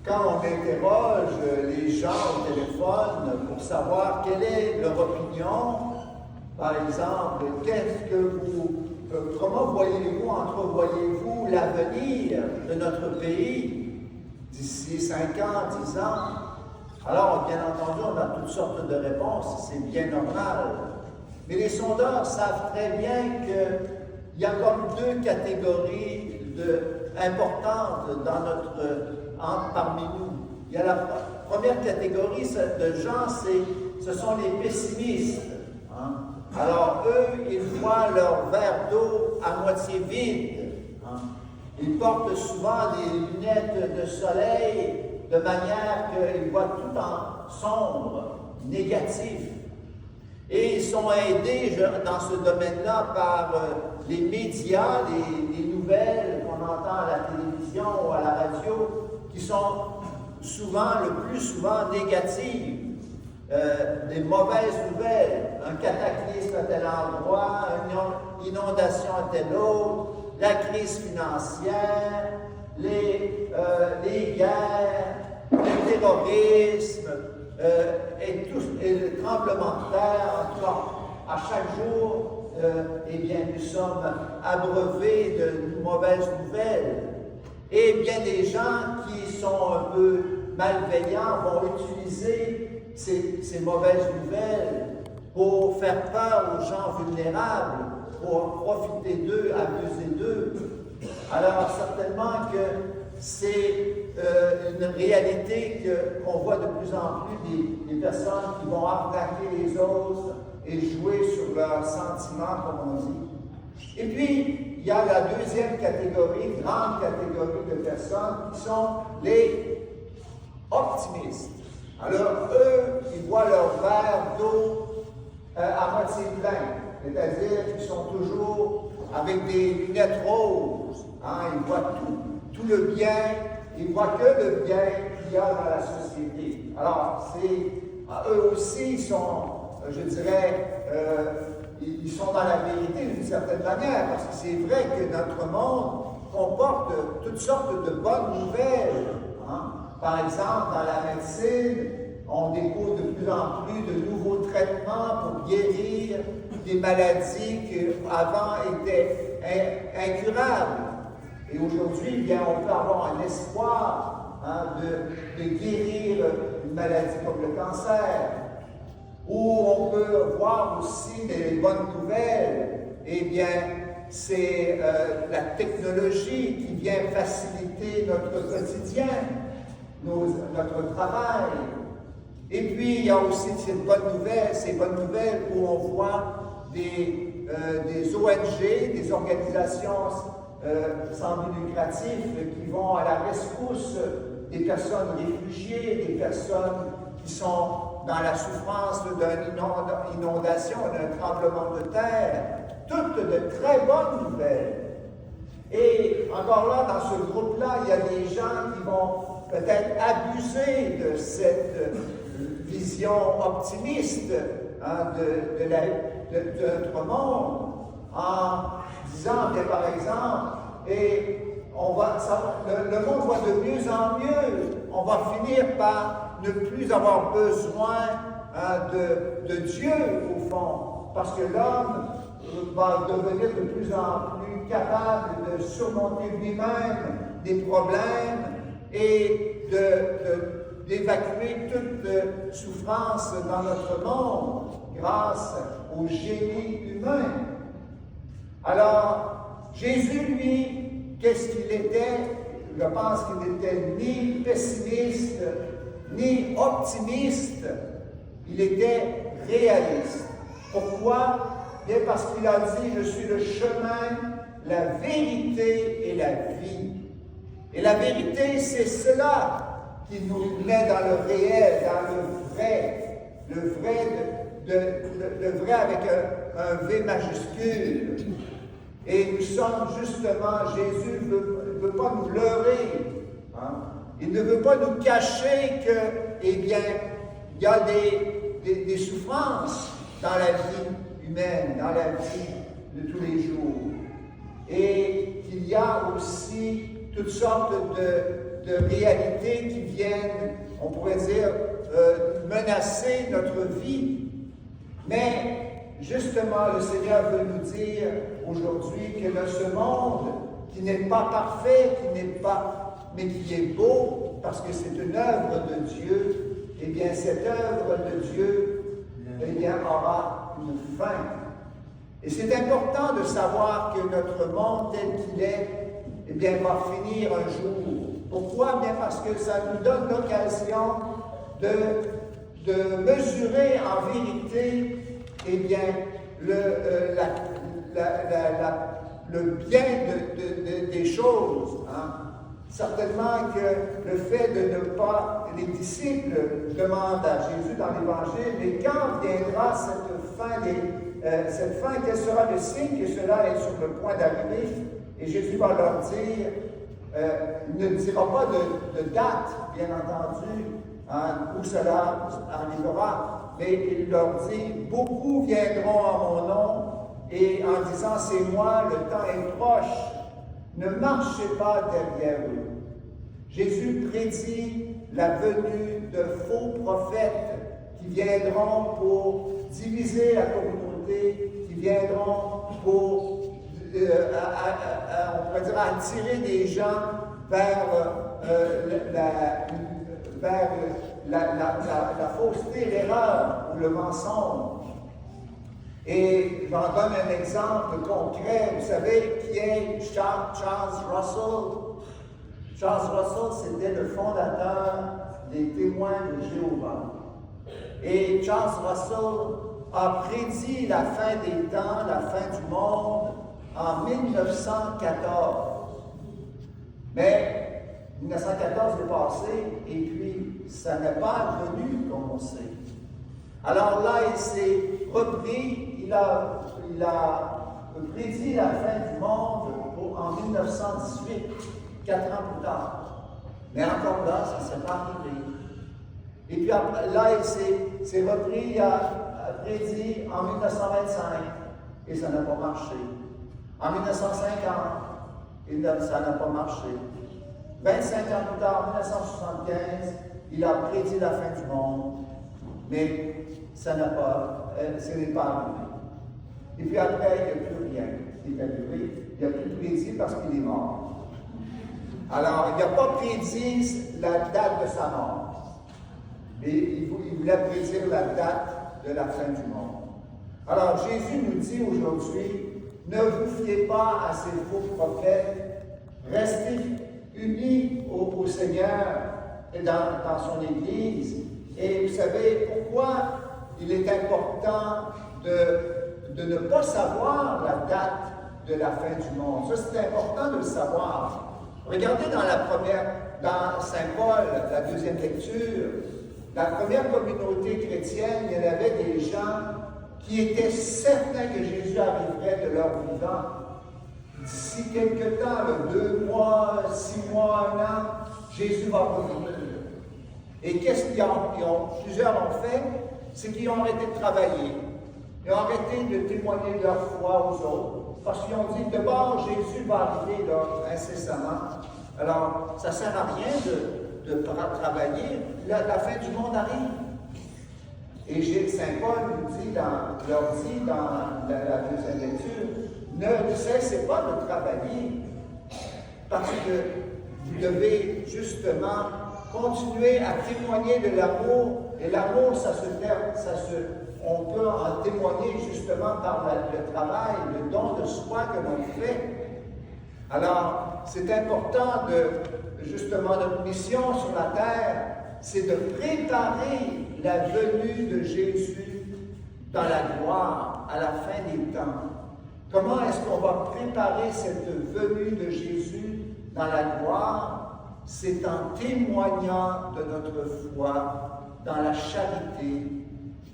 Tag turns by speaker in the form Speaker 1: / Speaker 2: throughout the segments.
Speaker 1: quand on interroge les gens au téléphone pour savoir quelle est leur opinion, par exemple, comment voyez-vous, entrevoyez-vous l'avenir de notre pays d'ici 5 ans, 10 ans? Alors, bien entendu, on a toutes sortes de réponses, c'est bien normal. Mais les sondeurs savent très bien qu'il y a comme 2 catégories importantes parmi nous. Il y a la première catégorie de gens, ce sont les pessimistes. Hein? Alors, eux, ils voient leur verre d'eau à moitié vide. Hein? Ils portent souvent des lunettes de soleil de manière qu'ils voient tout en sombre, négatif. Et ils sont aidés dans ce domaine-là par les médias, les nouvelles qu'on entend à la télévision ou à la radio, qui sont le plus souvent négatives. Des mauvaises nouvelles, un cataclysme à tel endroit, une inondation à tel autre, la crise financière, les guerres, le terrorisme, et le tremblement de terre. En tout cas, à chaque jour, eh bien, nous sommes abreuvés de mauvaises nouvelles. Et bien des gens qui sont un peu malveillants vont utiliser ces mauvaises nouvelles pour faire peur aux gens vulnérables, pour profiter d'eux, abuser d'eux. Alors certainement que c'est une réalité qu'on voit de plus en plus des personnes qui vont arnaquer les autres et jouer sur leurs sentiments, comme on dit. Et puis, il y a la deuxième catégorie, grande catégorie de personnes, qui sont les optimistes. Alors, eux, ils voient leur verre d'eau à moitié plein, c'est-à-dire qu'ils sont toujours avec des lunettes roses. Hein, ils voient tout le bien, ils voient que le bien qu'il y a dans la société. Alors, eux aussi, ils sont, je dirais, ils sont dans la vérité d'une certaine manière, parce que c'est vrai que notre monde comporte toutes sortes de bonnes nouvelles. Hein. Par exemple, dans la médecine, on découvre de plus en plus de nouveaux traitements pour guérir des maladies qui avant étaient incurables. Et aujourd'hui, bien, on peut avoir un espoir de guérir une maladie comme le cancer. Ou on peut voir aussi des bonnes nouvelles. Eh bien, c'est la technologie qui vient faciliter notre quotidien, notre travail. Et puis, il y a aussi ces bonnes nouvelles où on voit des ONG, des organisations sans but lucratif qui vont à la rescousse des personnes réfugiées, des personnes qui sont dans la souffrance d'une inondation, d'un tremblement de terre. Toutes de très bonnes nouvelles. Et encore là, dans ce groupe-là, il y a des gens qui vont peut-être abuser de cette vision optimiste de notre monde en disant, bien par exemple, le monde va de mieux en mieux, on va finir par ne plus avoir besoin de Dieu au fond, parce que l'homme va devenir de plus en plus capable de surmonter lui-même des problèmes et d'évacuer toute souffrance dans notre monde grâce au génie humain. Alors, Jésus, lui, qu'est-ce qu'il était? Je pense qu'il n'était ni pessimiste, ni optimiste. Il était réaliste. Pourquoi? Bien parce qu'il a dit, je suis le chemin, la vérité et la vie. Et la vérité, c'est cela qui nous met dans le réel, dans le vrai avec un V majuscule. Et nous sommes justement, Jésus ne veut pas nous leurrer. Hein? Il ne veut pas nous cacher que, eh bien, il y a des souffrances dans la vie humaine, dans la vie de tous les jours. Et qu'il y a aussi toutes sortes de réalités qui viennent, on pourrait dire, menacer notre vie. Mais justement, le Seigneur veut nous dire aujourd'hui que dans ce monde qui n'est pas parfait, mais qui est beau, parce que c'est une œuvre de Dieu, eh bien, cette œuvre de Dieu, eh bien, aura une fin. Et c'est important de savoir que notre monde tel qu'il est, eh bien, va finir un jour. Pourquoi? Bien parce que ça nous donne l'occasion de mesurer en vérité, eh bien, le bien des choses. Hein? Certainement que le fait de ne pas, les disciples demandent à Jésus dans l'Évangile, mais quand viendra cette fin, quel sera le signe que cela est sur le point d'arriver? Et Jésus va leur dire, il ne dira pas de date, bien entendu, hein, où cela arrivera, mais il leur dit, beaucoup viendront en mon nom, et en disant, c'est moi, le temps est proche, ne marchez pas derrière eux. Jésus prédit la venue de faux prophètes qui viendront pour diviser la communauté, qui viendront pour, on pourrait dire, attirer des gens vers la fausseté, l'erreur ou le mensonge. Et j'en donne un exemple concret. Vous savez qui est Charles Russell? Charles Russell, c'était le fondateur des Témoins de Jéhovah. Et Charles Russell a prédit la fin des temps, la fin du monde, en 1914. Mais 1914 est passé, et puis ça n'est pas venu, comme on sait. Alors là, il s'est repris, il a prédit la fin du monde en 1918, 4 ans plus tard. Mais encore là, ça ne s'est pas arrivé. Et puis là, il s'est repris, il a prédit en 1925, et ça n'a pas marché. En 1950, ça n'a pas marché. 25 ans plus tard, en 1975, il a prédit la fin du monde, mais ce n'est pas arrivé. Et puis après, il n'y a plus rien qui est arrivé. Il n'a plus prédit parce qu'il est mort. Alors, il n'a pas prédit la date de sa mort. Mais il voulait prédire la date de la fin du monde. Alors, Jésus nous dit aujourd'hui, ne vous fiez pas à ces faux prophètes, restez unis au Seigneur et dans son Église. Et vous savez pourquoi il est important de ne pas savoir la date de la fin du monde. Ça, c'est important de le savoir. Regardez dans Saint Paul, la deuxième lecture, la première communauté chrétienne, il y en avait des gens qui étaient certains que Jésus arriverait de leur vivant. D'ici quelque temps, 2 mois, 6 mois, 1 an, Jésus va revenir. Et qu'est-ce plusieurs ont fait? C'est qu'ils ont arrêté de travailler. Ils ont arrêté de témoigner de leur foi aux autres. Parce qu'ils ont dit, d'abord, Jésus va arriver là, incessamment. Alors, ça ne sert à rien de travailler. La fin du monde arrive. Et Saint Paul leur dit dans la deuxième lecture, ne cessez pas de travailler, parce que vous devez justement continuer à témoigner de l'amour. Et l'amour, on peut en témoigner justement par le travail, le don de soi que l'on fait. Alors, c'est important justement, notre mission sur la terre, c'est de préparer la venue de Jésus dans la gloire, à la fin des temps. Comment est-ce qu'on va préparer cette venue de Jésus dans la gloire? C'est en témoignant de notre foi dans la charité.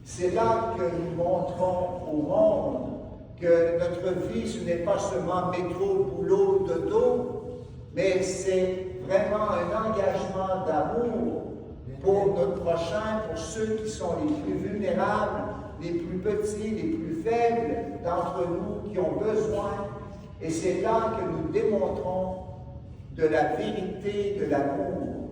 Speaker 1: C'est là que nous montrons au monde que notre vie, ce n'est pas seulement métro, boulot, dodo, mais c'est vraiment un engagement d'amour pour notre prochain, pour ceux qui sont les plus vulnérables, les plus petits, les plus faibles d'entre nous qui ont besoin. Et c'est là que nous démontrons de la vérité, de l'amour.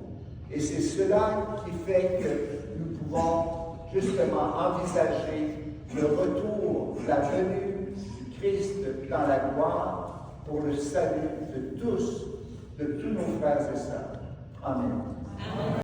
Speaker 1: Et c'est cela qui fait que nous pouvons justement envisager le retour, la venue du Christ dans la gloire pour le salut de tous nos frères et sœurs. Amen.